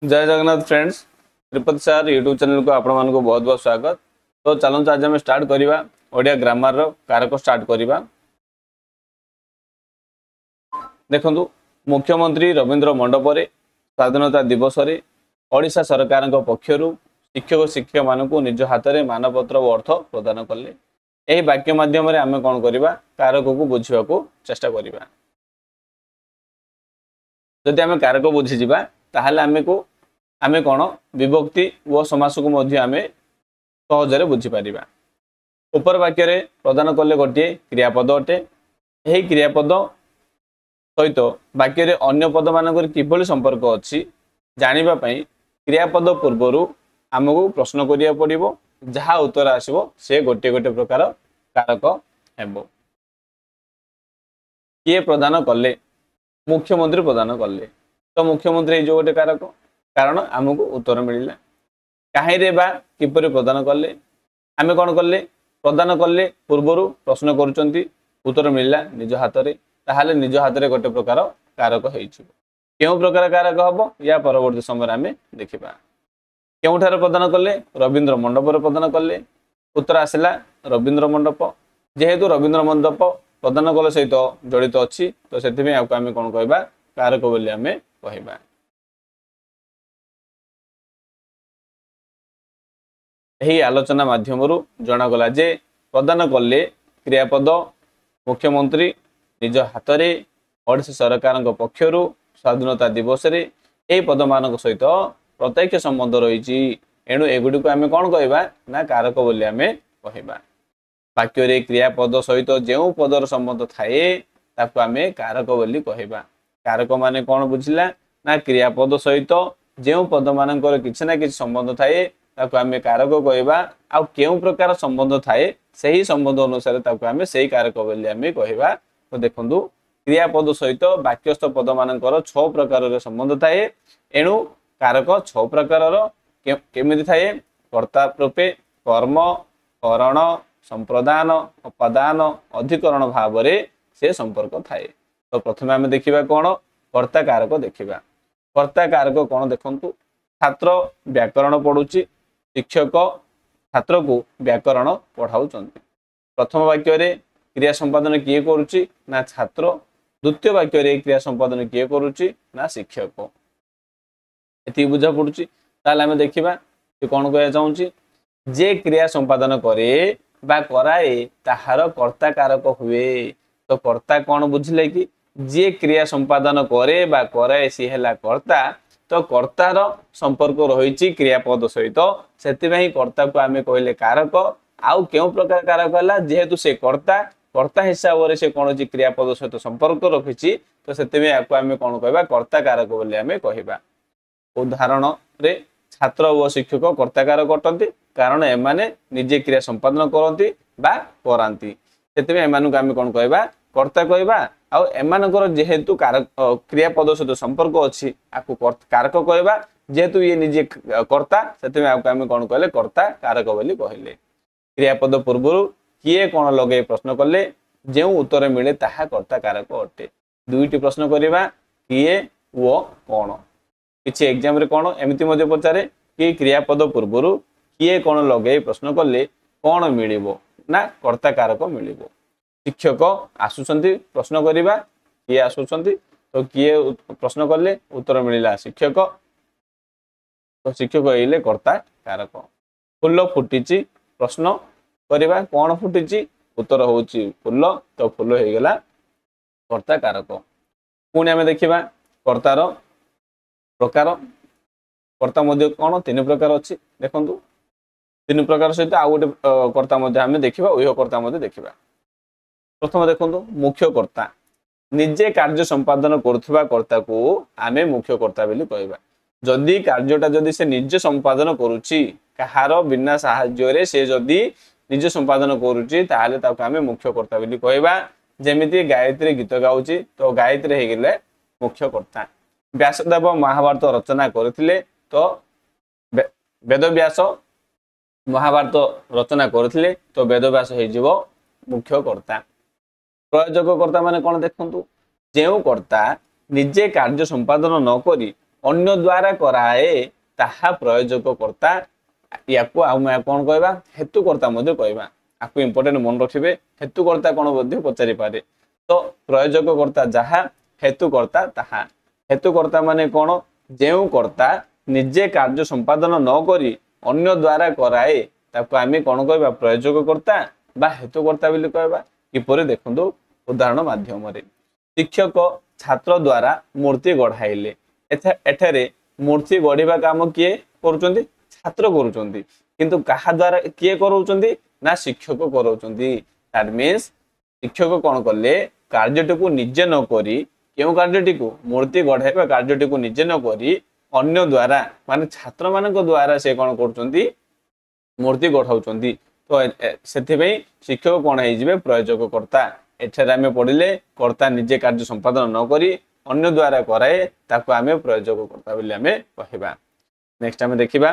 जय Jagannath friends Tripathi sir YouTube channel को आपण मानक बहुत बहुत स्वागत। तो चलते आज आम स्टार्ट करवा ओडिया ग्रामर कारक स्टार्ट करवा। देखु मुख्यमंत्री रवींद्र मंडप स्वाधीनता दिवस ओडिशा सरकार पक्षर शिक्षक शिक्षक मानक निज हाथ में मानपत्र और अर्थ प्रदान कले। यही वाक्य माध्यम आम कौन करवा कारक को बुझा चेष्टा करवा। जदि आम कारक बुझीजा आमे कौन विभक्ति व समास को आमे सहजरे बुझीपर। उपर वाक्य प्रदान कले गोटे क्रियापद अटे। यही क्रियापद सहित वाक्य अन्य पद मानक किभली संपर्क अच्छी जानापी क्रियापद पूर्वर आमको प्रश्न करिया पड़िबो। जहाँ उत्तर आसो से गोटे गोटे प्रकार कारक हेबो। किए प्रदान कले? मुख्यमंत्री प्रदान कले। तो मुख्यमंत्री जो गोटे कारक कारण आमको उत्तर मिलला। कहीं किपरि प्रदान कले? आमे कौन कले? प्रदान कले पूर्वर प्रश्न करुचंती उत्तर मिलला निज हाथ में। ताहले निज हाथ में गोटे प्रकार कारक क्यों प्रकार कारक हम या परवर्ती समय आम देखा। क्योंठार प्रदान कले? रवींद्र मंडप प्रदान कले। उत्तर आसला रवींद्र मंडप। जेहेतु रवींद्र मंडप प्रदान कले सहित जड़ित अच्छी तो से आम कौन कहवा कारक बोली आम कहवा। यही आलोचना माध्यम जनागला जे प्रदान कले क्रियापद मुख्यमंत्री निज हाथ में ओडिशा सरकार पक्षर स्वाधीनता दिवस यही पद मान सहित प्रत्यक्ष संबंध रही। एणु एगुड़ी को आम कौन कहवा ना कारक बोली आम कहवा। वाक्य क्रियापद सहित जो पदर संबंध थाए ताकू आम कारक बोली कहवा। कारक माने कौन बुझिला ना क्रियापद सहित जो पद मानकर किसी ना किसी संबंध थाए ताकू आम कारक कहवा। आउ केउ प्रकार संबंध थाए सही संबंध अनुसार ताकू आम सही कारक बोली आम कहवा। तो देखंतु क्रियापद सहित वाक्यस्थ पद मानकर 6 प्रकार संबंध थाए। एणु कारक 6 प्रकार केमिति थाए? कर्ता रूपे, कर्म, करण, संप्रदान, उपादान, अधिकरण भाव से संपर्क थाए। तो प्रथम आम देखा कौन कर्ता कारक देखा। कर्ता कारक कौन देखंतु? छात्र व्याकरण पढ़ुची, शिक्षक छात्र को व्याकरण पढ़ाउचंती। प्रथम वाक्य क्रिया संपादन किए करुची ना छात्र। द्वितीय वाक्य क्रिया संपादन किए करुची ना शिक्षक। ये बुझा पड़ुची। ताले आम देखा कौन कह चाहूँगी जे क्रिया संपादन करे बा कराए ताहार कर्ता कारक हुए। तो कर्ता कौन बुझिले कि जे क्रिया संपादन करे बा कराए सी है कर्ता। तो कर्तार संपर्क रही क्रियापद सहित से कर्ता को आम कहले कारक। आउ क्यों प्रकार कारक है? जेहेतु से कर्ता कर्ता हिसाब से कौन क्रियापद सहित संपर्क रखी तो से आम कौन कहवा कर्ता कारक बोली आम कहवा। उदाहरण रे छात्र व शिक्षक कर्ता कारक अटंती कारण एमाने निजे क्रिया संपादन करती बा करांती। से आम कौन कहवा कर्ता कहवा। आउ एमानकर जेहेतु कारक क्रियापद सहित संपर्क अच्छी आपको कारक कहवा। जेहेतु ये निजे कर्ता से आम कौन कहले कर्ता कारक बोली कहले। क्रियापद पूर्व किए कौन लगे प्रश्न कले जो उत्तर मिले ताहा कर्ता कारक अटे। दुईटी प्रश्न करवा किए वो कौन। किसी एग्जाम रे कौन एमती पचारे कि क्रियापद पूर्वर किए कौन लगे प्रश्न कले कौन मिलिबो ना कर्ता कारक मिलिबो। शिक्षक आसुचंती प्रश्न करवा किए आसुचंती तो किए प्रश्न कले उत्तर मिलला शिक्षक। तो शिक्षक आइले कर्ता कारक। फूल फुटी प्रश्न करवा कौन फुटी उत्तर होची फूल। तो फूल हो गला कर्ता कारक। पुणी आम देखा कर्तार प्रकार। कर्ता मध्य कौन 3 प्रकार अच्छी देखु। 3 प्रकार सहित आउ गोटे कर्ता आम देखा उह कर्ता देखा। प्रथम देखु मुख्य कर्ता निजे कार्य संपादन करुवा कर्ता को आम मुख्य कर्ता बोली कहवा। जदि कार्यटा जदि से निजे संपादन करुची कहार बिना साहाय्य से जदि निजे संपादन करुची ताहले ताको आम मुख्य कर्ता बोली कहवा। जेमिति गायत्री गीत गाउची तो गायत्री हो गले मुख्य कर्ता। व्यासदेव महाभारत रचना करथिले तो वेदव्यास महाभारत रचना करथिले तो वेदव्यास हो मुख्य कर्ता। प्रयोजक कर्ता माने कौन देखंतु? जो कर्ता निजे कार्य संपादन न करी अन्य द्वारा कराए ताहा प्रयोजककर्ता या कौन कहवा हेतुकर्ता कहवा आपको इंपोर्टेंट मन रखिए हेतुकर्ता कौन पचारि पारे तो प्रयोजककर्ता जहा हेतुकर्ता ताहा हेतुकर्ता माने कौन जो कर्ता निजे कार्य संपादन न करी अन्य द्वारा कराए ताको आमे कौन कहवा प्रयोजककर्ता बा हेतुकर्ता बोली कहवा किपरि देखंतु उदाहरण माध्यम रे शिक्षक छात्र द्वारा मूर्ति गढ़ाइले एठारे मूर्ति गढ़िबा काम किए करूचंती छात्र करूचंती किंतु कहा द्वारा किए करूचंती ना शिक्षक करूचंती दैट मींस शिक्षक कौन कले कार्यटी को निजे न करी केउ कार्यटी को मूर्ति गढ़ाइबा कार्यटी को निजे न करी अन्य द्वारा माने छात्र मानक द्वारा से कौन करूचंती मूर्ति गढ़ाउचंती तो सेथिबे शिक्षक कौन है जिवे प्रयोजककर्ता एठारे आमे पढ़िले कर्ता निजे कार्य संपादन न करी अन्य द्वारा कराए ताको आमे प्रयोजककर्ता बोली आमे कहबा नेक्स्ट आमे देखिबा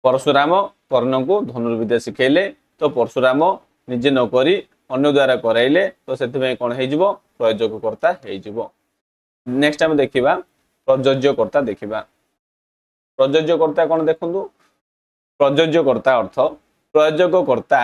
परशुराम कर्ण को धनुर्विद्या शिखेले तो परशुराम निजे न करी अन्य द्वारा कराइले तो सेथिबे कोन हे जिवो प्रयोजककर्ता हे जिवो नेक्स्ट आमे देखिबा प्रयोज्यकर्ता देखिबा प्रयोज्यकर्ता कोन देखंतु प्रयोज्यकर्ता अर्थ प्रयोजककर्ता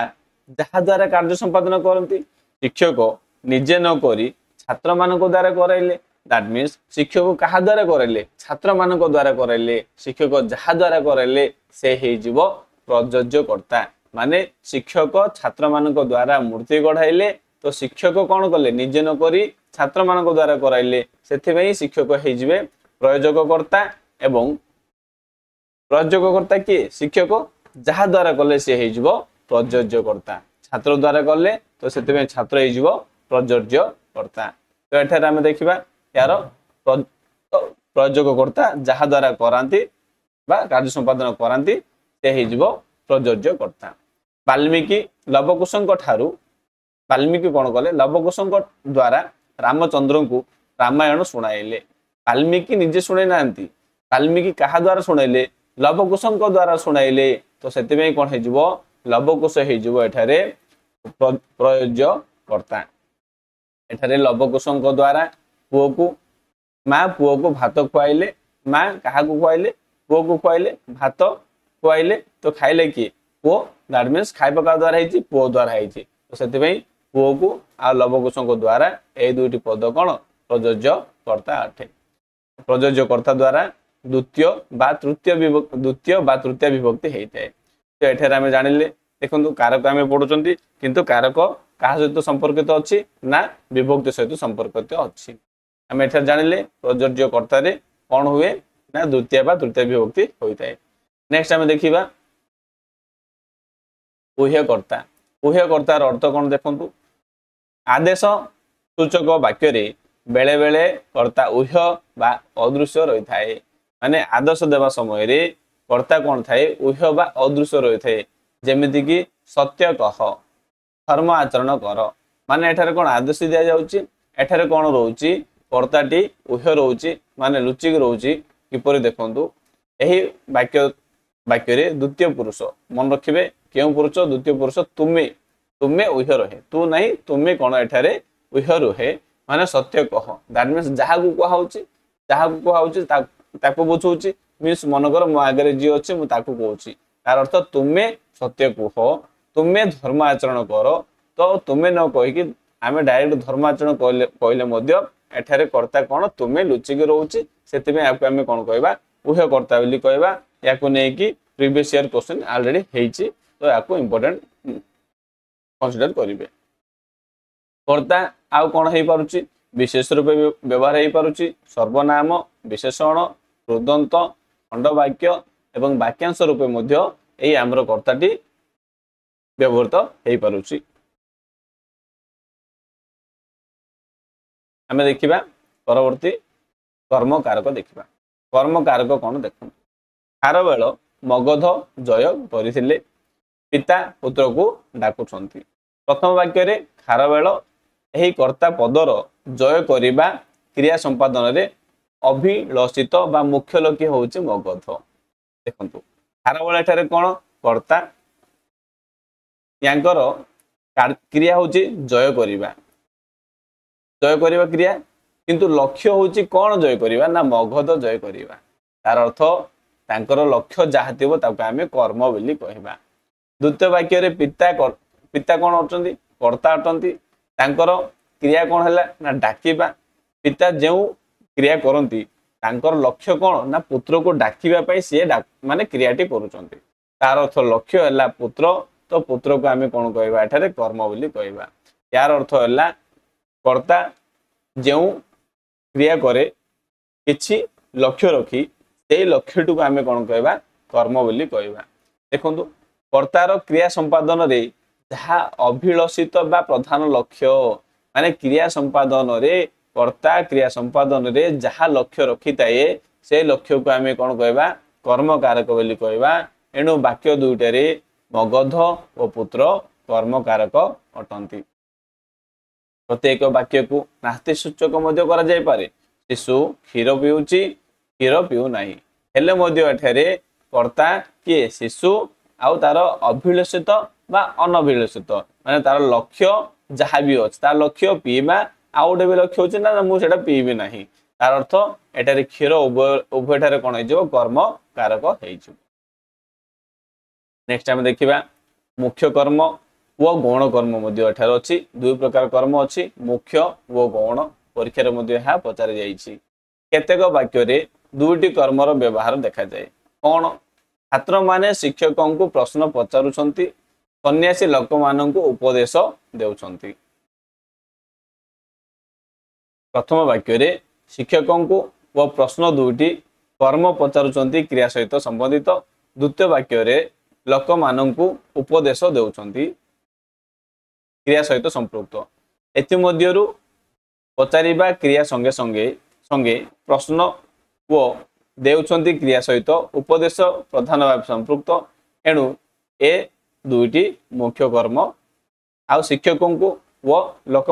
जहा द्वारा कार्य संपादन करती शिक्षक निजे न करी छात्र मानक द्वारा कराइले दैट मीन्स शिक्षक कहा द्वारा कराइले छात्र मानक द्वारा कराइले शिक्षक जहा द्वारा कराइले से हे जीवो प्रयोज्यकर्ता माने शिक्षक छात्र मानक द्वारा मूर्ति गढ़ाइले तो शिक्षक कौन कले निजे न करी छात्र मानक द्वारा कराइले सेथिबे शिक्षक हे जिवे प्रयोजककर्ता एवं प्रयोजककर्ता किए शिक्षक जहा द्वारा कले से हे जिवो प्रयोज्यकर्ता छात्र द्वारा कले तो सेथिबे छात्र हे जिवो प्रयोज्यकर्ता तो एठारे आमे देखिबा यार प्रयोजककर्ता जहा द्वारा करांती बा कार्य संपादन करांती से हे जिवो प्रयोज्यकर्ता वाल्मीकि लवकुशଙ୍କ ठारू वाल्मीकि कोन कले लवकुशଙ୍କ द्वारा रामचंद्र को रामायण सुनाइले वाल्मीकि निजे सुनै नांती वाल्मीकि कहा द्वारा सुनाइले लवकुशଙ୍କ द्वारा सुनाइले तो सेतिबे कोन हे जिवो लवकुश हे जिवो एठारे प्रयोज्यकर्ता एठारे लवकुशଙ୍କ द्वारा पुओ को मां पुओ को भात खुआइले मां कहा को खुआइले पुओ को खुआइले भात खुआइले तो खाइले कि पुओ दैट मींस खाइबा का द्वारा हेची पुओ द्वारा हेची तो सेतिबे पुओ को आ लवकुशଙ୍କ द्वारा ए दुईटी पद कोन प्रयोज्यकर्ता अटे प्रयोज्यकर्ता द्वारा द्वितीय बा तृतीय विभक्ति हेइते तो एठारे आमे जानिले देखंतु कारक आमे पढुचंती किंतु कारक कहा सहित संपर्कित अछि ना विभक्ति सहित संपर्कित अछि आमे एठारे जानिले प्रयोज्यकर्ता रे कोन हुए ना द्वितीय बा तृतीय विभक्ति होइताय नेक्स्ट आमे देखिबा उह्यकर्ता उह्यकर्तार अर्थ कोन देखंतु आदेश सूचक वाक्य रे बेले बेले कर्ता उह्य बा अदृश्य रही थाए माने आदेश देवा समय रे कर्ता कोन थाए उह्य बा अदृश्य रही थाए जेमिति कि सत्य कह धर्म आचरण कर माने एठारे कोन आदेश दिया जाउची एठारे कोन रहउची कर्ताटी उह्य रहउची माने लुचिक रहउची किपरि देखंतु एही वाक्य रे द्वितीय पुरुष मन रखिबे केउ पुरुष द्वितीय पुरुष तुमे उह्य रहे तू नहीं तुमे कोन एठारे उह्य रहे माने सत्य कह दैट मींस जहा को कहउची ताको बुझउची मींस मनकर मो आगरे जी अछि मु ताको कहउची तार अर्थ तुमे सत्य कह तुमे धर्म आचरण कर तो तुमे न कहि कि आमे डायरेक्ट धर्म आचरण कहले मध्य एठारे कर्ता कोन तुमे लुचिक रहउची सेतिबे आपको आमे कोन कहबा उह्य कर्ता बोली कहबा याको नै कि प्रीवियस ईयर क्वेश्चन ऑलरेडी हेइची तो याको इंपोर्टेंट कंसीडर करिवे कर्ता आउ कोन हेइ पारुची विशेष रूप व्यवहार हेइ पारुची सर्वनाम विशेषण रुदंत खंडवाक्य एवं वाक्यांश रूप मध्य एई आमर कर्ताटी व्यवहृत हेइ पारुची आमे देखिबा परवर्ती कर्म कारक देखिबा कर्म कारक कोन देखु खारवेल मगध जय करिथिले पिता पुत्र को डाकुछंती प्रथम वाक्य रे खारवेल एही कर्ता पदर जय करिबा क्रिया संपादन रे अभिलषित बा मुख्य लोक होउची मगध देखंतु खारवेल एठारे कोन कर्ता यांकर क्रिया होउची जय करिबा क्रिया किंतु लक्ष्य होची कौन जय करिबा ना मगध जय करिबा तार अर्थ तांकर लक्ष्य जहाँ थिबो ताको आमे कर्म बोली कहबा। द्वितीय वाक्य रे पिता कौन अटंती कर्ता अटंती तांकर क्रिया कौन हैला ना डाकिबा पिता जो क्रिया करती तांकर लक्ष्य कौन ना पुत्र को डाकिबा पई से माने क्रियाटी करूचंती तार अर्थ लक्ष्य हैला पुत्र तो पुत्र को आमे कौन कहबा एठारे कर्म बोली कहबा। यार अर्थ हैला कर्ता जो क्रिया करे किछि लक्ष्य रखी से लक्ष्य को आमे कौन कहबा कर्म बोली कहबा। देखंतु कर्तार क्रिया संपादन रे जहाँ अभिलषित बा प्रधान लक्ष्य माने क्रिया संपादन रे कर्ता क्रिया संपादन रे जहाँ लक्ष्य रखी थाए से लक्ष्य को आमे कौन कहबा कर्म कारक बोली कहबा। एणु वाक्य दुईटारे मगध और पुत्र कर्म कारक अटंती। प्रत्येक वाक्य को नास्ति सूचक मध्य करा जाय पारे शिशु क्षीर पिउची क्षीर पिउ नाही हेले मध्य एठारे कर्ता किए शिशु आउ तार अभिलषित बा अनभिलषित माने तार लक्ष्य जहाँ भी अच्छे तार लक्ष्य पीवा आउ गोटे भी लक्ष्य होची ना मुझे पीबी नाही तार अर्थ एटारे क्षीर उभयठारे कौन हो कर्म कारक हो। नेक्स्ट आम देखा मुख्य कर्म व गौण कर्म मध्य एठारे अछि दुई प्रकार कर्म अछि मुख्य व गौण परीक्षा मध्य पचार जाइछि। केतेक वाक्य रे दुईटी कर्मर व्यवहार देखा जाए कौन छात्र माने शिक्षकों को प्रश्न पचारुछंती सन्यासी लोक माननकु उपदेश देउछंती। प्रथम वाक्य रे शिक्षकों को व प्रश्न दुईटी कर्म पचारुछंती क्रिया सहित संबंधित द्वितीय वाक्य रे लोक माननकु उपदेश देउछंती क्रिया सहित संपृक्त एथि मध्यरु पचारिबा क्रिया संगे संगे संगे प्रश्न व देउछंती क्रिया सहित उपदेश प्रधान भाव संपृक्त एणु ए दुईटी मुख्य कर्म आउ शिक्षकों को व लोक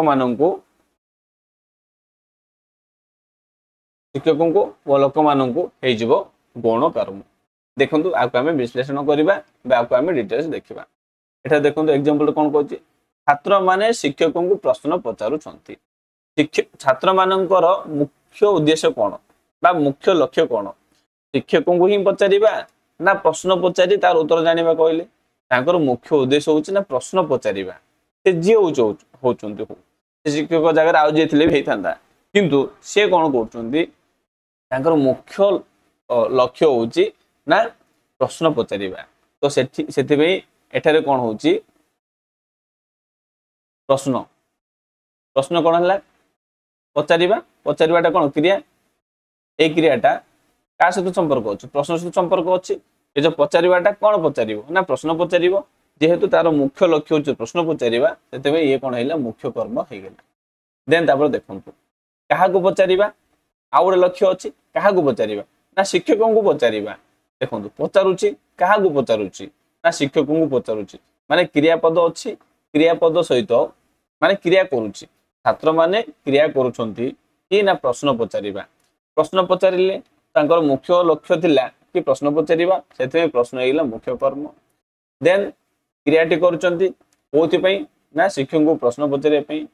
माननकु हेजिबो गौण कर्म। देखंतु आको आमे विश्लेषण करिबा बा आको आमे डिटेल्स देखिबा। एठा देखंतु एग्जांपल कोन कहछि छात्र माने शिक्षकों को प्रश्न पचारुछंती छात्र मानकर मुख्य उद्देश्य कौन बा मुख्य लक्ष्य कौन शिक्षकों को ही पचारिबा ना प्रश्न पचारि तार उत्तर जानिबा कहले तांकर मुख्य उद्देश्य होछि ना प्रश्न पचारिबा से जे होचंती हो शिक्षक जगह आउ जे थिले भी हेथांदा किंतु से कौन करचंती तांकर मुख्य लक्ष्य होछि ना प्रश्न पचारिबा तो सेथि पे एठारे कौन होछि प्रश्न प्रश्न कौन है पचारिबा पचारिबाटा कौन क्रिया ए क्रियाटा का सहित संपर्क अच्छे प्रश्न सहित संपर्क अच्छे ये जो पचारिबाटा कौन पचारिबो ना प्रश्न पचारिबो जेहेतु तार मुख्य लक्ष्य होछि प्रश्न पचारिबा सेते ये कौन हैला मुख्य कर्म हे गेला। देन तापर देखंतु काहा को पचारिबा आउ गोटे लक्ष्य अच्छे काहा को पचारिबा ना शिक्षकों को पचारिबा देखंतु पचारुछि काहा को पचारुछि ना शिक्षकों को पचारुछि माने क्रियापद अच्छी क्रियापद सहित माने क्रिया करुछि छात्र माने क्रिया करुछंती कि ना प्रश्न पचारिबा प्रश्न पचारिले तांकर मुख्य लक्ष्य थिला कि प्रश्न पचारिबा सेते प्रश्न हेला मुख्य कर्म। देन क्रियाटी करुछंती कोथि पई ना शिक्षक को प्रश्न पचारिया पई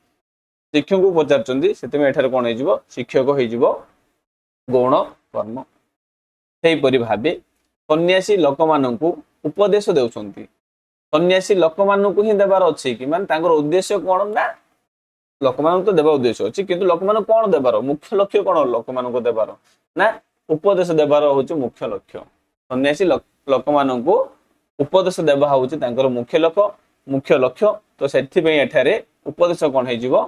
शिक्षक को पचारछंती सेते एठारे कोन हेजिबो शिक्षक हेजिबो गौण कर्म। सेही परि भाबे सन्यासी लोक माननकु उपदेश देउछंती सन्यासी लोक माननकु ही देबार अछि कि मान तांकर उद्देश्य कोन ना लोक मानन तो देबा उद्देश्य अछि किंतु लोक मान कोन देबार मुख्य लक्ष्य कोन लोक मान को देबार ना उपदेश देबार होछि मुख्य लक्ष्य सन्यासी लोक मानन को उपदेश देबा होछि तांकर मुख्य लक्ष्य तो सेथि पे एठारे उपदेश कोन हे जिवो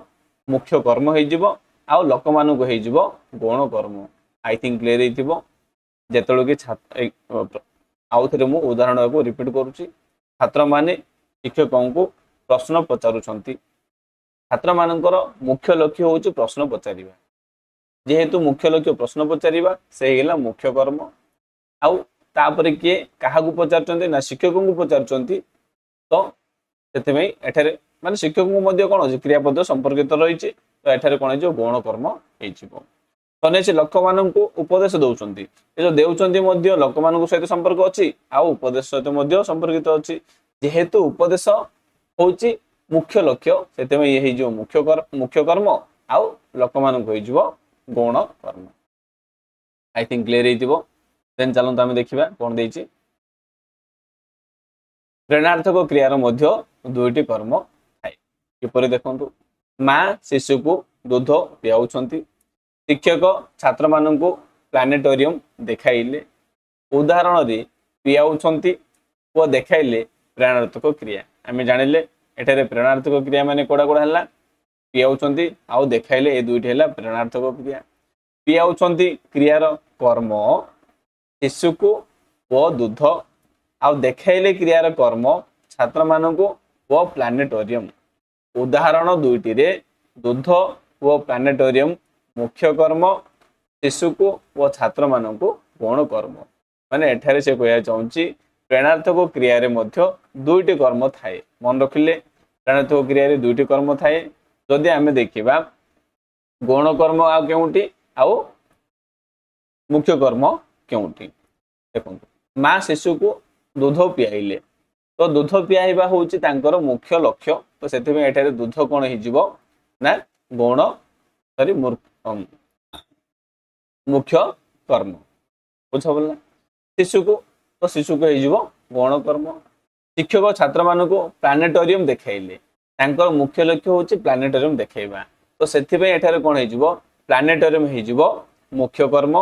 मुख्य कर्म हे जिवो आ लोक मान को हे जिवो गौण कर्म। आई थिंक क्लियर हेतिबो जेतलो कि छात्र आउ थरे मु उदाहरण को रिपीट करूछि छात्र माने शिक्षकों को प्रश्न पचारुछंती छात्र मानकर मुख्य लक्ष्य होछि प्रश्न पचारिबा जेहेतु मुख्य लक्ष्य प्रश्न पचारिबा से हेला मुख्य कर्म आउ तापरे किए काहा को पचारछंती ना शिक्षकों को पचारछंती तो सेते में एठारे माने शिक्षकों को मध्य कोन अछि क्रियापद संपर्कित रहिछि तो एठारे कोन जो गौण कर्म हेजिबो। सन्यासी लोक माननकु उपदेश दउछंती ए जो देउछंती मध्य लोक माननकु सहित संपर्क अछि आउ उपदेश सहित मध्य संपर्कित अछि जेहेतु उपदेश मुख्य लक्ष्य से ये मुख्य कर्म आउ लोक मान गौण कर्म आई थिंक क्लियर हेतिबो देन चलंत आमे देखिबा कोन देइछि प्रेरणार्थक क्रियार मध्य दुईटी कर्म थाए किपरि देखंतु माँ शिशु को दूध पियाउछंती शिक्षक छात्र माननकु प्लानेटोरियम देखाइले उदाहरण रे पियाउछंती वो देखाइले प्रेरणार्थक क्रिया आमे जानिले एठारे प्रेरणार्थक क्रिया माने कोडा कोडा हल्ला पियाउछंती आउ देखाइले ए दुईटी हल्ला प्रेरणार्थक क्रिया पियाउछंती क्रियार कर्म शिशु को वो दूध आउ देखाइले क्रियार कर्म छात्र माननकु वो प्लानेटोरियम उदाहरण दुईटी रे दूध वो प्लानेटोरियम मुख्य कर्म शिशु को वो छात्र माननकु गौण कर्म माने एठारे से कहया चाहूची प्रेरणार्थक क्रिया रे मध्य दुईटी कर्म थाए मन रखिले प्रेरणार्थक क्रिया रे दुईटी कर्म थाए जदि आमे देखिबा गौण कर्म आ केउटी आउ मुख्य कर्म केउटी देखंतु माँ शिशु को दूध पियाइले तो दूध पियाइबा होउची तांकर मुख्य लक्ष्य तो सेति में एठारे दूध कोन हिजिबो ना गौण सॉरी मुख्य कर्म बुझबला शिशु को हिजिबो गौण कर्म शिक्षक छात्र मानको प्लानेटोरियम देखाइले तांकर मुख्य लक्ष्य होउची प्लानेटोरियम देखाइबा तो सेति में एठारे कोन हिजिबो प्लानेटोरियम हिजिबो मुख्य कर्म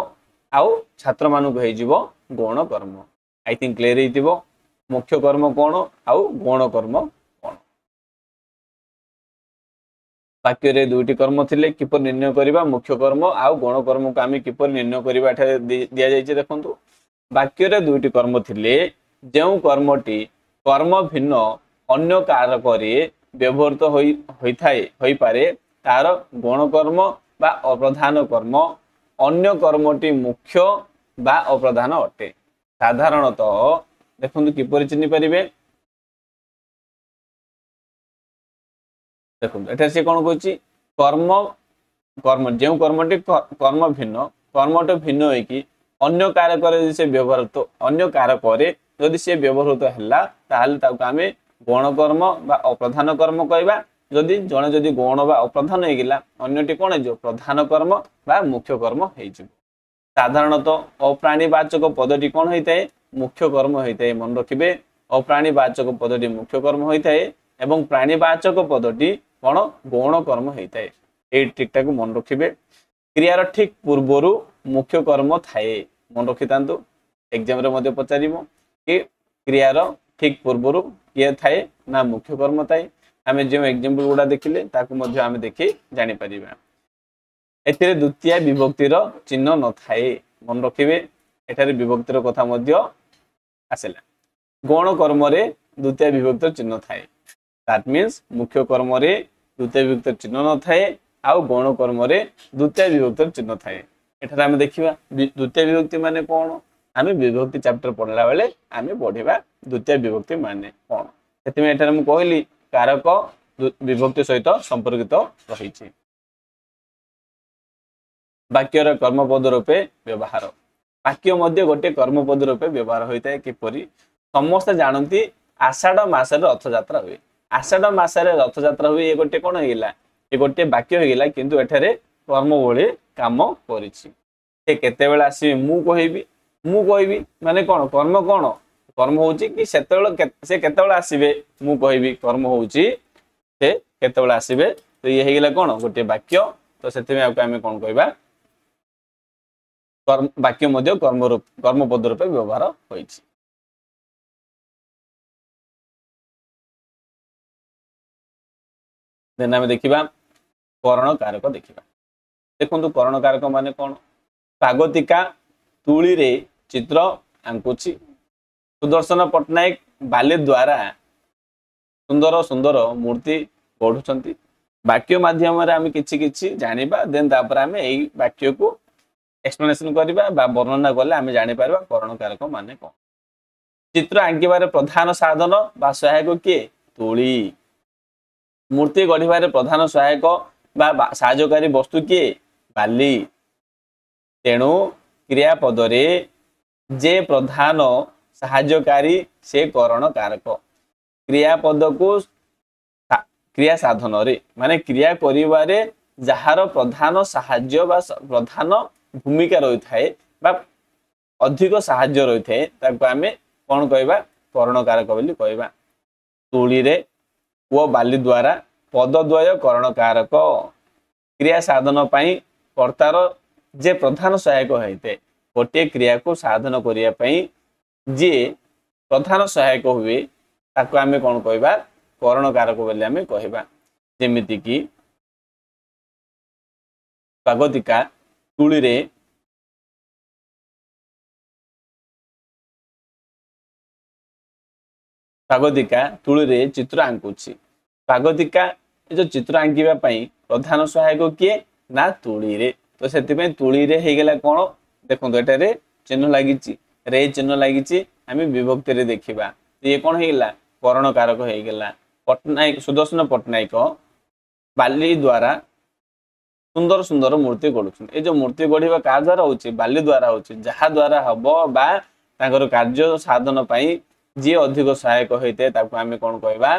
आउ छात्र मानको हिजिबो गौण कर्म आई थिंक क्लियर हेतिबो मुख्य कर्म कोन आउ गौण कर्म कोन वाक्य रे दुईटी कर्म थिले किपर निर्णय करिबा मुख्य कर्म आउ गौण कर्म को आमी किपर निर्णय करिबा एठा दिया जायछि देखंतु वाक्य रे दुईटी कर्म थिले जेउ कर्मटी कर्म भिन्न अन्य कारक रे व्यवहृत होई पारे तार गौण कर्म बा अप्रधान कर्म अन्य कर्मटी मुख्य बा अप्रधान अटे साधारणतः देखंतु किपरि चिन्हि परिबे देखंतु एटा से कोन कहछि कर्म जेउ कर्मटी कर्म भिन्न कर्मट भिन्न होई कि अन्य कारक रे से व्यवहृत अन्य कारक रे यदि से व्यवहृत हल्ला ताहाले ताको आमे गौण कर्म बा अप्रधान कर्म कहबा जदि जणे जदि गौण बा अप्रधान हे गिला अन्यटी कोन जो प्रधान कर्म बा मुख्य कर्म हे जिवो साधारणतः अप्राणीवाचक पदटी कौन होता है मुख्य कर्म होता है मन रखिए अप्राणीवाचक पदटी मुख्य कर्म होता है एवं प्राणीवाचक पदटी कौन गौण कर्म होता है ये ट्रिकटा को मन रखिए क्रियार ठीक पूर्वर मुख्य कर्म थाए मन रखि तांतु एग्जाम रे मध्ये पचारिबो कि क्रियार ठीक पूर्वर किए थाए ना मुख्य कर्म थाए आमे जे एग्जांपल गुडा देखिले ताकू मध्ये आमे देखि जानि परिबा एथिरे द्वितीय विभक्तिर चिन्ह न थाए मन रखिबे एठारे विभक्तिर कथा मध्ये आसेला गौण कर्म रे द्वितीय विभक्तिर चिन्ह थाए दैट मींस मुख्य कर्म रे द्वितीय विभक्तिर चिन्ह न थाए आउ गौण कर्म रे द्वितीय विभक्तिर चिन्ह थाए एठारे आमे देखिबा द्वितीय विभक्ति माने कोन आमे विभक्ति चैप्टर पढला बेले आमे पढिबा द्वितीय विभक्ति माने कोन सेति में एठारे मु कहली कारक विभक्ति सहित संपर्कित रहिछि वाक्यर कर्मपद रूपे व्यवहार वाक्य मध्य गोटे कर्मपद रूपे व्यवहार होता है किपरि समस्त जानती आषाढ़ मासरे रथयात्रा हुए आषाढ़ मासरे रथयात्रा हुए ये गोटे कौन होगा ये गोटे वाक्य होगा किंतु एठारे कर्म भली काम करिछि केतेबेले आसी मु कहबी माने कौन कर्म होउची कि से केतेबेले आसीबे मु कहबी कर्म होउची से केतेबेले आसीबे तो ये हेगला कौन गोटे वाक्य तो सेति में आमे कौन कहबा वाक्य मध्य कर्मपद रूपे व्यवहार होइछि देन आमे देखिबा करण कारक देखिबा देखंतु करण कारक माने कोन स्वागतिका तुली रे चित्र आंकुछि सुदर्शन पटनायक बाले द्वारा सुंदर सुंदर मूर्ति गढ़ुछंती वाक्य माध्यम रे आमे किछि किछि जानिबा देन तापर आमे एई वाक्य को एक्सप्लेनेशन करिबा बा वर्णना करले आमे जानि पारबा करण कारक माने कोन चित्र आंकिबारे प्रधान साधन बा सहायक के तुली मूर्ति गढ़िबारे प्रधान सहायक बा सहायकारी वस्तु के बाली तेणु क्रियापद रे जे प्रधान सहायकारी से करण कारक क्रियापद को क्रिया साधन रे माने क्रिया करिबारे ଯାହାର ପ୍ରଧାନ ସାହାଯ୍ୟ ବା ପ୍ରଧାନ ଭୂମିକା ରହିଥାଏ ବା ଅଧିକ ସାହାଯ୍ୟ ରହିଥାଏ ତାକୁ ଆମେ କ'ଣ କହିବା କରଣ କାରକ ବୋଲି କହିବା। ତୁଳିରେ ଓ ବାଲି ଦ୍ୱାରା ପଦଦ୍ୱୟ କରଣ କାରକ। କ୍ରିୟା ସାଧନ ପାଇଁ କର୍ତ୍ତାର ଯେ ପ୍ରଧାନ ସହାୟକ ହୋଇଥାଏ ଗୋଟିଏ କ୍ରିୟାକୁ ସାଧନ କରିବା ପାଇଁ ଯିଏ ପ୍ରଧାନ ସହାୟକ ହୁଏ ତାକୁ ଆମେ କ'ଣ କହିବା କରଣ କାରକ ବୋଲି ଆମେ କହିବା। ଯେମିତିକି ସ୍ୱାଗତିକା ତୁଳିରେ ଚିତ୍ର ଆଙ୍କୁଛି। ସ୍ୱାଗତିକା ଏ ଯୋଉ ଚିତ୍ର ଆଙ୍କିବା ପାଇଁ ପ୍ରଧାନ ସହାୟକ କିଏ ନା ତୁଳିରେ। ତ ସେଥିପାଇଁ ତୁଳିରେ ହେଇଗଲା କ'ଣ ଦେଖନ୍ତୁ ଏଠାରେ ଚିହ୍ନ ଲାଗିଛି ରେ ଚିହ୍ନ ଲାଗିଛି ଆମେ ବିଭକ୍ତିରେ ଦେଖିବା ଇଏ କ'ଣ ହେଇଗଲା କରଣ କାରକ ହେଇଗଲା। ପଟ୍ଟନାୟକ ସୁଦର୍ଶନ ପଟ୍ଟନାୟକ ବାଲି ଦ୍ୱାରା ସୁନ୍ଦର ସୁନ୍ଦର ମୂର୍ତ୍ତି ଗଢୁଛନ୍ତି। ଏ ଯୋଉ ମୂର୍ତ୍ତି ଗଢିବା କାହା ଦ୍ୱାରା ହଉଛି ବାଲି ଦ୍ୱାରା ହଉଛି। ଯାହା ଦ୍ୱାରା ହବ ବା ତାଙ୍କର କାର୍ଯ୍ୟ ସାଧନ ପାଇଁ ଯିଏ ଅଧିକ ସହାୟକ ହେଇଥାଏ ତାକୁ ଆମେ କ'ଣ କହିବା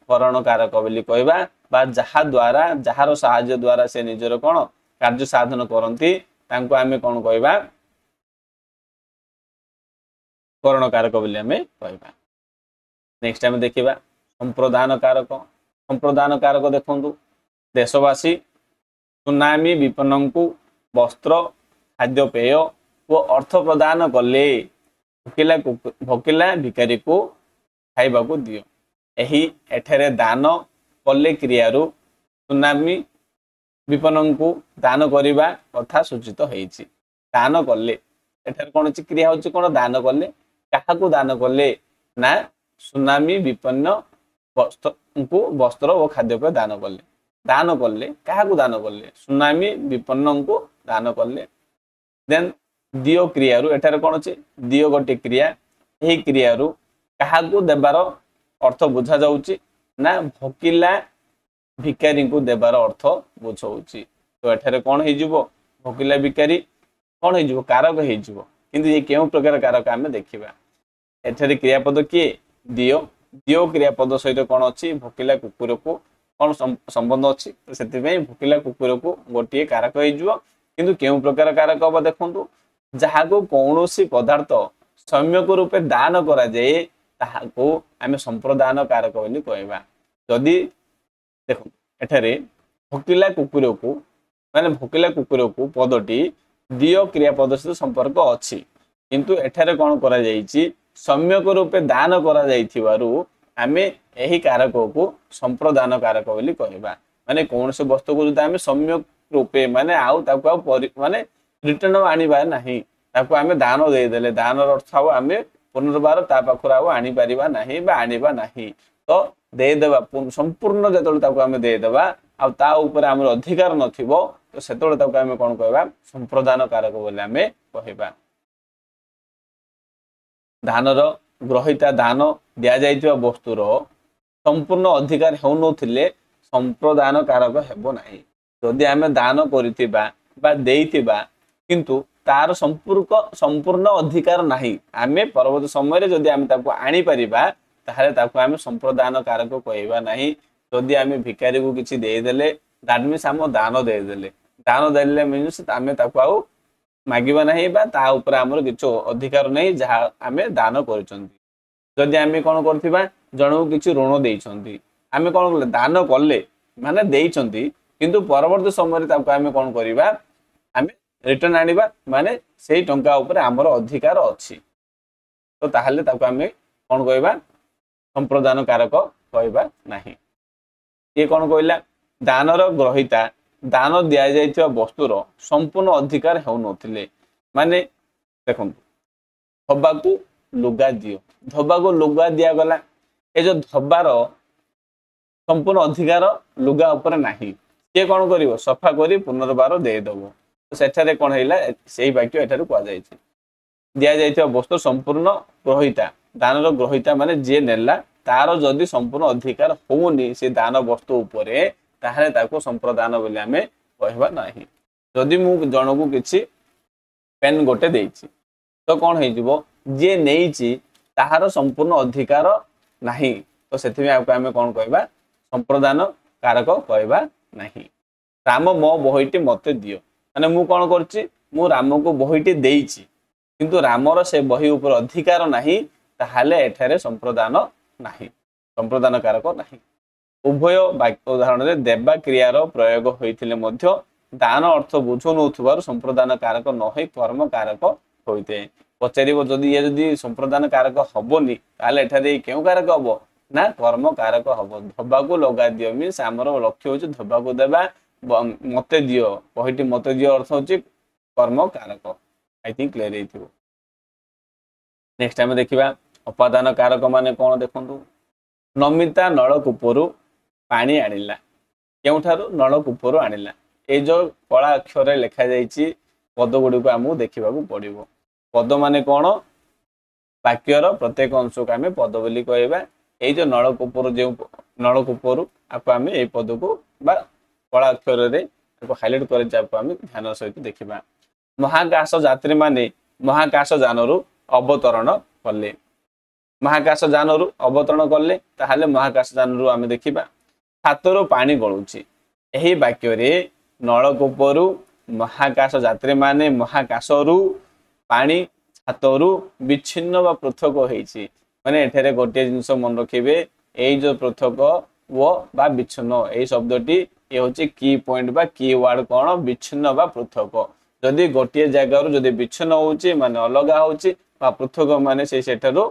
କରଣ କାରକ ବୋଲି କହିବା। ବା ଯାହା ଦ୍ୱାରା ଯାହାର ସାହାଯ୍ୟ ଦ୍ୱାରା ସେ ନିଜର କ'ଣ କାର୍ଯ୍ୟ ସାଧନ କରନ୍ତି ତାଙ୍କୁ ଆମେ କ'ଣ କହିବା କରଣ କାରକ ବୋଲି ଆମେ କହିବା। ନେକ୍ସଟ ଆମେ ଦେଖିବା ସମ୍ପ୍ରଦାନ କାରକ। ସମ୍ପ୍ରଦାନ କାରକ ଦେଖନ୍ତୁ ଦେଶବାସୀ ସୁନାମୀ ବିପନ୍ନଙ୍କୁ ବସ୍ତ୍ର ଖାଦ୍ୟପେୟ ଓ ଅର୍ଥ ପ୍ରଦାନ କଲେ ଭୋକିଲା ଭିକାରୀକୁ ଖାଇବାକୁ ଦିଅ। ଏଠାରେ ଦାନ କଲେ କ୍ରିୟାରୁ ସୁନାମୀ ବିପନ୍ନଙ୍କୁ ଦାନ କରିବା କଥା ସୂଚିତ ହେଇଛି। ଦାନ କଲେ ଏଠାରେ କ'ଣ ଅଛି କ୍ରିୟା ହଉଛି କ'ଣ ଦାନ କଲେ। କାହାକୁ ଦାନ କଲେ ନା ସୁନାମୀ ବିପନ୍ନ ବସ୍ତ୍ର ଓ ଖାଦ୍ୟପେୟ ଦାନ କଲେ। ଦାନ କଲେ କାହାକୁ ଦାନ କଲେ ସୁନାମୀ ବିପନ୍ନଙ୍କୁ ଦାନ କଲେ। ଦେନ୍ ଦିଅ କ୍ରିୟାରୁ ଏଠାରେ କ'ଣ ଅଛି ଦିଅ ଗୋଟିଏ କ୍ରିୟା। ଏହି କ୍ରିୟାରୁ କାହାକୁ ଦେବାର ଅର୍ଥ ବୁଝା ଯାଉଛି ନା ଭୋକିଲା ଭିକାରୀଙ୍କୁ ଦେବାର ଅର୍ଥ ବୁଝାଉଛି। ତ ଏଠାରେ କ'ଣ ହେଇଯିବ ଭୋକିଲା ଭିକାରୀ କ'ଣ ହେଇଯିବ କାରକ ହେଇଯିବ। କିନ୍ତୁ ଇଏ କେଉଁ ପ୍ରକାର କାରକ ଆମେ ଦେଖିବା। ଏଠାରେ କ୍ରିୟାପଦ କିଏ ଦିଅ। ଦିଅ କ୍ରିୟାପଦ ସହିତ କ'ଣ ଅଛି ଭୋକିଲା କୁକୁରକୁ କ'ଣ ସମ୍ବନ୍ଧ ଅଛି। ସେଥିପାଇଁ ଭୋକିଲା କୁକୁରକୁ ଗୋଟିଏ କାରକ ହେଇଯିବ। କିନ୍ତୁ କେଉଁ ପ୍ରକାର କାରକ ହବ ଦେଖନ୍ତୁ ଯାହାକୁ କୌଣସି ପଦାର୍ଥ ସମ୍ୟକ ରୂପେ ଦାନ କରାଯାଏ ତାହାକୁ ଆମେ ସମ୍ପ୍ରଦାନ କାରକ ବୋଲି କହିବା। ଯଦି ଦେଖନ୍ତୁ ଏଠାରେ ଭୋକିଲା କୁକୁରକୁ ପଦଟି ଦିଅ କ୍ରିୟାପଦ ସହିତ ସମ୍ପର୍କ ଅଛି। କିନ୍ତୁ ଏଠାରେ କ'ଣ କରାଯାଇଛି ସମ୍ୟକ ରୂପେ ଦାନ କରାଯାଇଥିବାରୁ ଆମେ ଏହି କାରକକୁ ସମ୍ପ୍ରଦାନ କାରକ ବୋଲି କହିବା। ମାନେ କୌଣସି ବସ୍ତୁକୁ ଯଦି ଆମେ ସମ୍ୟକ ରୂପେ ମାନେ ଆଉ ତାକୁ ଆଉ ମାନେ ରିଟର୍ଣ୍ଣ ଆଣିବା ନାହିଁ ତାକୁ ଆମେ ଦାନ ଦେଇଦେଲେ ଦାନର ଅର୍ଥ ଆଉ ଆମେ ପୁନର୍ବାର ତା ପାଖରୁ ଆଉ ଆଣିପାରିବା ନାହିଁ ବା ଆଣିବା ନାହିଁ। ତ ଦେଇଦେବା ସମ୍ପୂର୍ଣ୍ଣ ଯେତେବେଳେ ତାକୁ ଆମେ ଦେଇଦେବା ଆଉ ତା ଉପରେ ଆମର ଅଧିକାର ନଥିବ ତ ସେତେବେଳେ ତାକୁ ଆମେ କ'ଣ କହିବା ସମ୍ପ୍ରଦାନ କାରକ ବୋଲି ଆମେ କହିବା। ଧାନର ଗ୍ରହିତା ଦାନ ଦିଆଯାଇଥିବା ବସ୍ତୁର ସମ୍ପୂର୍ଣ୍ଣ ଅଧିକାର ହେଉନଥିଲେ ସମ୍ପ୍ରଦାନ କାରକ ହେବ ନାହିଁ। ଯଦି ଆମେ ଦାନ କରିଥିବା ବା ଦେଇଥିବା କିନ୍ତୁ ତାର ସମ୍ପୂର୍ଣ୍ଣ ଅଧିକାର ନାହିଁ ଆମେ ପରବର୍ତ୍ତୀ ସମୟରେ ଯଦି ଆମେ ତାକୁ ଆଣିପାରିବା ତାହେଲେ ତାକୁ ଆମେ ସମ୍ପ୍ରଦାନ କାରକ କହିବା ନାହିଁ। ଯଦି ଆମେ ଭିକାରୀକୁ କିଛି ଦେଇଦେଲେ ଦ୍ୟାଟ୍ ମିନ୍ସ ଆମ ଦାନ ଦେଇଦେଲେ ମିନ୍ସ ଆମେ ତାକୁ ଆଉ ମାଗିବା ନାହିଁ ବା ତା ଉପରେ ଆମର କିଛି ଅଧିକାର ନାହିଁ ଯାହା ଆମେ ଦାନ କରିଛନ୍ତି। ଯଦି ଆମେ କ'ଣ କରିଥିବା ଜଣକୁ କିଛି ଋଣ ଦେଇଛନ୍ତି ଆମେ କ'ଣ କଲେ ଦାନ କଲେ ମାନେ ଦେଇଛନ୍ତି କିନ୍ତୁ ପରବର୍ତ୍ତୀ ସମୟରେ ତାକୁ ଆମେ କ'ଣ କରିବା ଆମେ ରିଟର୍ଣ୍ଣ ଆଣିବା ମାନେ ସେଇ ଟଙ୍କା ଉପରେ ଆମର ଅଧିକାର ଅଛି। ତ ତାହେଲେ ତାକୁ ଆମେ କ'ଣ କହିବା ସମ୍ପ୍ରଦାନ କାରକ କହିବା ନାହିଁ। ଇଏ କ'ଣ କହିଲା ଦାନର ଗ୍ରହିତା ଦାନ ଦିଆଯାଇଥିବା ବସ୍ତୁର ସମ୍ପୂର୍ଣ୍ଣ ଅଧିକାର ହେଉନଥିଲେ। ମାନେ ଦେଖନ୍ତୁ ଧୋବାକୁ ଲୁଗା ଦିଅ ଧୋବାକୁ ଲୁଗା ଦିଆଗଲା ଏ ଯୋଉ ଧୋବାର ସମ୍ପୂର୍ଣ୍ଣ ଅଧିକାର ଲୁଗା ଉପରେ ନାହିଁ। ସିଏ କ'ଣ କରିବ ସଫା କରି ପୁନର୍ବାର ଦେଇଦେବ। ସେଠାରେ କ'ଣ ହେଇଲା ସେଇ ବାକ୍ୟ ଏଠାରେ କୁହାଯାଇଛି। ଦିଆଯାଇଥିବା ବସ୍ତୁ ସମ୍ପୂର୍ଣ୍ଣ ଗ୍ରହିତା ଦାନର ଗ୍ରହିତା ମାନେ ଯିଏ ନେଲା ତାର ଯଦି ସମ୍ପୂର୍ଣ୍ଣ ଅଧିକାର ହଉନି ସେ ଦାନ ବସ୍ତୁ ଉପରେ ତାହେଲେ ତାକୁ ସମ୍ପ୍ରଦାନ ବୋଲି ଆମେ କହିବା ନାହିଁ। ଯଦି ମୁଁ ଜଣକୁ କିଛି ପେନ୍ ଗୋଟେ ଦେଇଛି ତ କ'ଣ ହେଇଯିବ ଯିଏ ନେଇଛି ତାହାର ସମ୍ପୂର୍ଣ୍ଣ ଅଧିକାର ନାହିଁ ତ ସେଥିପାଇଁ ଆମେ କ'ଣ କହିବା ସମ୍ପ୍ରଦାନ କାରକ କହିବା ନାହିଁ। राम मो बहीटी मते दियो माने मु कौन करछि मु राम को बहीटी देइछि किंतु रामर से बही ऊपर अधिकार नाही ताहाले एठारे संप्रदान नाही संप्रदान कारक नाही उभय वाक्य उदाहरण रे देवा क्रियार प्रयोग होइथिले मध्य दान अर्थ बुझो नउथबार संप्रदान कारक न होई कर्म कारक होइते पचारिबो जदि ये जदि संप्रदान कारक हबोनी ताहाले एठारे केउ कारक हबो ना कर्म कारक हबो धबा को लगा दियो मींस हमर लक्ष्य होछि धबा को देबा मते दियो बहीटी मते दियो अर्थ होछि कर्म कारक आई थिंक क्लियर हेतिबो नेक्स्ट टाइम देखिबा उपादान कारक माने कोन देखंतु नमिता नलकूपरू पानी आनिला केउठारू नलकूपरू आनिला ए जो कला अक्षर लिखा जाइछि पद गुडी को हमहु देखिबाकू पड़िबो पद माने कोन वाक्यर प्रत्येक अंश को आमे पद बोली कहबा ए जो नलकूपरू जे नलकूपरू आपको आमे ए पद को बा कला अक्षर रे को हाइलाइट करे जाको आमे ध्यान सहित देखिबा महाकाश यात्री माने महाकाश जानरू अवतरण कले महाकाश जानरू अवतरण कले ताहाले महाकाश जानरू आमे देखिबा छातरो पानी गळुची एही वाक्य रे नलकूपरू महाकाश यात्री माने महाकाशरू पानी छातरू विच्छिन्न वा पृथक होईची माने एठारे गोटे जिंस मन रखिबे एई जो पृथक वो बा विच्छिन्न एई शब्दटी ए होची की पॉइंट बा की वर्ड कोन विच्छिन्न बा पृथक जदि गोटे जगह रु जदि विच्छिन्न होची माने अलगा होची बा पृथक माने से सेठारो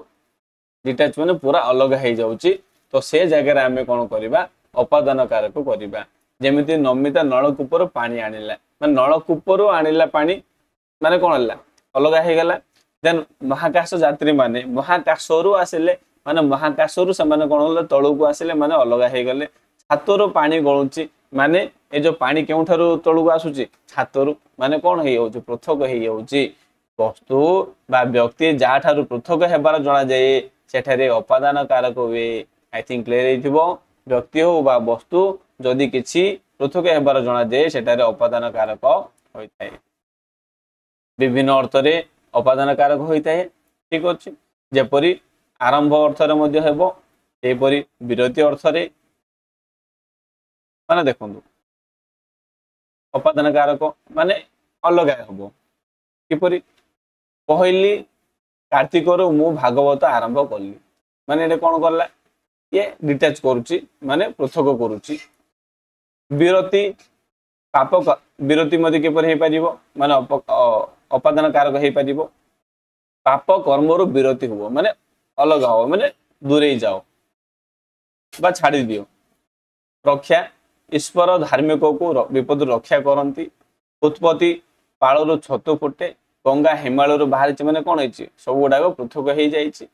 डिटैच माने पूरा अलग हे जाउची तो से जगह रे हमें कोन करबा उपादान कारक करबा जेमिति नमिता नलकूपर पानी आनिला माने नलकूपर आनिला पानी माने कोन हला अलगा हे गला देन महाकाश यात्री माने महाकाशरू आसिले माने महाकाशरू से माने कोन हला तळु को आसिले माने अलगा हे गले छातरो पानी गळुची माने ए जो पानी केउठारू तळु को आसुची छातरू माने कोन हे होची पृथक हे होची वस्तु बा व्यक्ति जा ठारू पृथक हेबार जणा जाए सेठारे उपादान कारक हुए आई थिंक क्लियर हेतिबो व्यक्ति हो बा वस्तु जदि किछि पृथक हेबार जणा जाए सेठारे उपादान कारक होइताय विभिन्न अर्थ रे उपादान कारक होइताय ठीक अछि जेपरि आरंभ अर्थ रे मध्ये हेबो एपरि विरति अर्थ रे माने देखंतु उपादान कारक माने अलग हेबो किपरि कहली कार्तिक रु मु भागवत आरंभ कली माने एटे कोन करला ये डिटैच करूची माने पृथक करूची विरति पाप विरति मध्ये किपर हे परिबो माने उपादान कारक हे परिबो पाप कर्म रु विरति होबो माने अलग हो माने दूरे जाओ बा छाड़ी दियो रक्षा ईश्वर धार्मिक को विपद रक्षा करंती उत्पत्ति पाळरु छतु फुटे गंगा हिमालय बाहरी माने कौन है सब गुड़ाक पृथक हो जाइए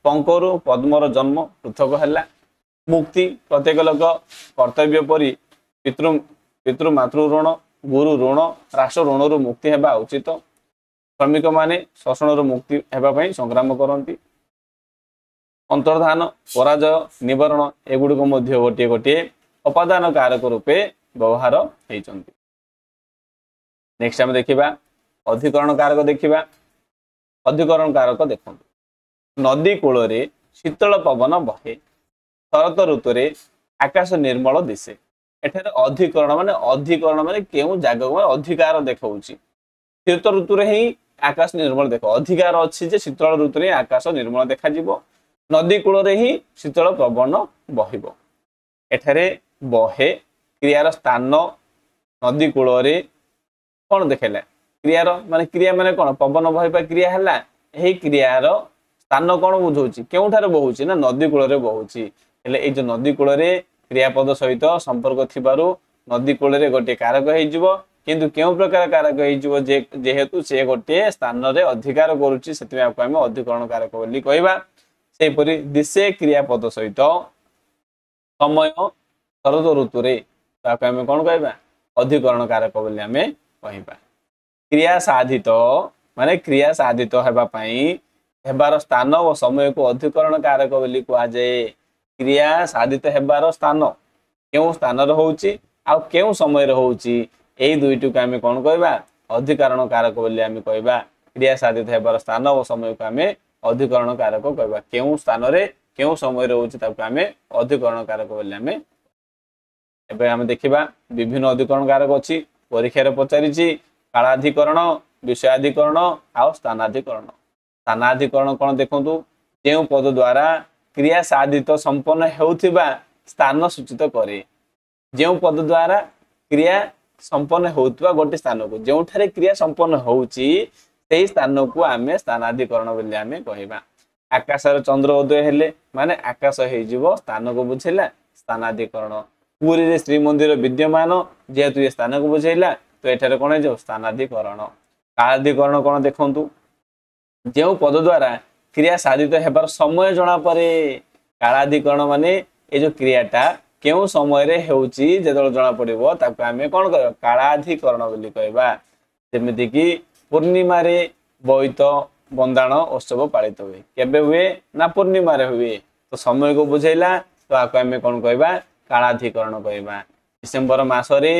पंकरु पद्मर जन्म पृथक है मुक्ति प्रत्येक लोक कर्तव्य परि पितृ पितृ मातृ ऋण गुरु ऋण राष्ट्र ऋण रु मुक्ति हेबा उचित श्रमिक माने शोषण रु मुक्ति हेबा पई संग्राम करंती अंतर्धान पराजय निवारण एगुड़ को मध्य गोटे गोटे उपादान कारक रूपे व्यवहार होइचंती नेक्स्ट हम देखिबा अधिकरण कारक देखिबा अधिकरण कारक देखंतु नदी कूल रे शीतल पवन बहे शरत ऋतु रे आकाश निर्मल दिसे एठारे अधिकरण माने केउ जागा को अधिकार देखौची शीत ऋतु रे ही आकाश निर्मल देखो अधिकार अछि जे शीतल ऋतु रे आकाश निर्मल देखा जिवो नदी कूल रे ही शीतल पवन बहिबो एठारे बहे क्रियार स्थान नदी कूल रे कोन देखेला क्रियार माने क्रिया माने कोन पवन बहिबा क्रिया हला एही क्रियार स्थान कोन बुझौची केउठारे बहुची ना नदी कूल रे बहुची हेले ए जो नदी कूल रे क्रियापद सहित संपर्क थिबारु नदी कूल रे गोटे कारक हे जिवो किंतु केउ प्रकार कारक हे जिवो जे जेहेतु से गोटे स्थान रे अधिकार करूची सेति आपको हम अधिकरण कारक बोली कहबा सेहि परि दिसे क्रियापद सहित समय शरद ऋतु रे ताको हम कोन कहबा अधिकरण कारक बोली हमें कहबा क्रिया साधित माने क्रिया साधित हेबा पई हेबार स्थान और समय को अधिकरण कारक बोली कहा जाए क्रिया साधित हेबार स्थान केउ स्थान रे होउची आ केउ समय रे होउची एई दुईटु को हमें कोन कहबा अधिकरण कारक बोली हमें कहबा क्रिया साधित हेबार स्थान और समय को हमें अधिकरण कारक कहबा केउ स्थान रे केउ समय रे होउची ताको हमें अधिकरण कारक बोली हमें एबे आम देखा विभिन्न अधिकरण कारक अच्छी परीक्षार पचारि कालाधिकरण विषयाधिकरण आउ स्थानाधिकरण। स्थानाधिकरण कौन देखु जो पद द्वारा क्रिया साधित संपन्न होउथिबा स्थान सूचित करे। जो पद द्वारा क्रिया संपन्न होउथिबा गोटे स्थान को जो क्रिया संपन्न होउची से स्थान को आम स्थानाधिकरण बोली आम कहवा। आकाशर चंद्र उदय हेले माने आकाश हो स्थान को बुझेला स्थानाधिकरण। पुरी रे श्रीमंदिर विद्यमान जेहेतु ये स्थान को बुझेला तो एठारे कौन हो स्थानाधिकरण। कालाधिकरण कौन देखु जो पद द्वारा क्रिया साधित हेबार समय जना परे। कालाधिकरण माने ये जो क्रियाटा केउ समय रे हेउची जेतल जना पड़िबो ताको आमे कोन कहबा कालाधिकरण बोली कहबा। जेमिति कि पूर्णिमा रे बोईत बंदाण उत्सव पालित हुए केबे हुए ना पूर्णिमा रे हुए तो समय को बुझेला तो आको आमे कोन कहबा कालाधिकरण कहबा। डिसेंबर मास रे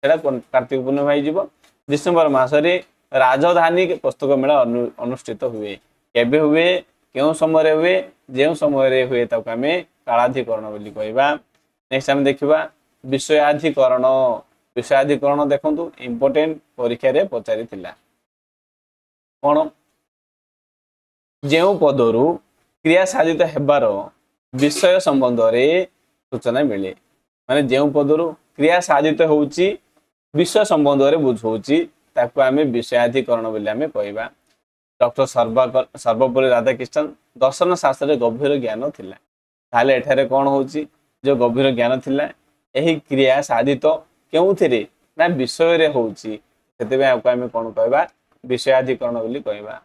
सेटा कार्तिक पूर्णिमा हो जिवो। डिसेंबर मास रे राजधानी पुस्तक मेला अनुष्ठित हुए केबे हुए केउ समय हुए जो समय हुए ताको आमे कालाधिकरण बोली कहबा। नेक्स्ट आम देखा विषयाधिकरण। विषयाधिकरण देखु इम्पोर्टेंट परीक्षा रे पचारि कौन जो पदरु क्रिया साधित हेबार विषय संबंध रे सूचना मिले। माने जो पदरु क्रिया साधित होउची विषय संबंध रे बुझौची ताको आमे विषयाधिकरण बोली आमे कहबा। डॉक्टर सर्वपल्ली राधाकृष्णन दर्शन शास्त्र गभीर ज्ञान थिला। ताले एठारे कौन होउची जो गभीर ज्ञान थिला यही क्रिया साधित केउथिरे ना विषय रे होउची सेते आको आमे कोन कहबा विषयाधिकरण बोली कहबा।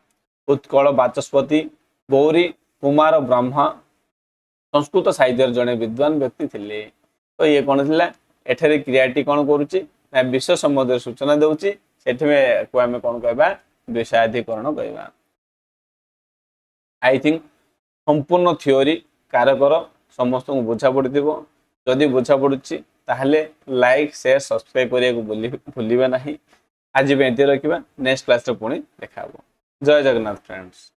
उत्कल बाचस्पति गौरी कुमार ब्रह्मा संस्कृत साहित्य जड़े विद्वान व्यक्ति थिले। तो ये कौन थिला एठारे क्रियाटी कौन करुची ना विषय संबंध सूचना देउची सेठे को आमे कोन कहबा विषयाधिकरण कहबा। आई थिंक संपूर्ण थ्योरी कारकर समस्त को बुझा पड़ो। जदि बुझा पड़ुची ताहले लाइक शेयर सब्सक्राइब करिया को भूलिबा नहीं। आज भी एंती रखिबा नेक्स्ट क्लास रे पुणी देखा। जय जगन्नाथ फ्रेंड्स।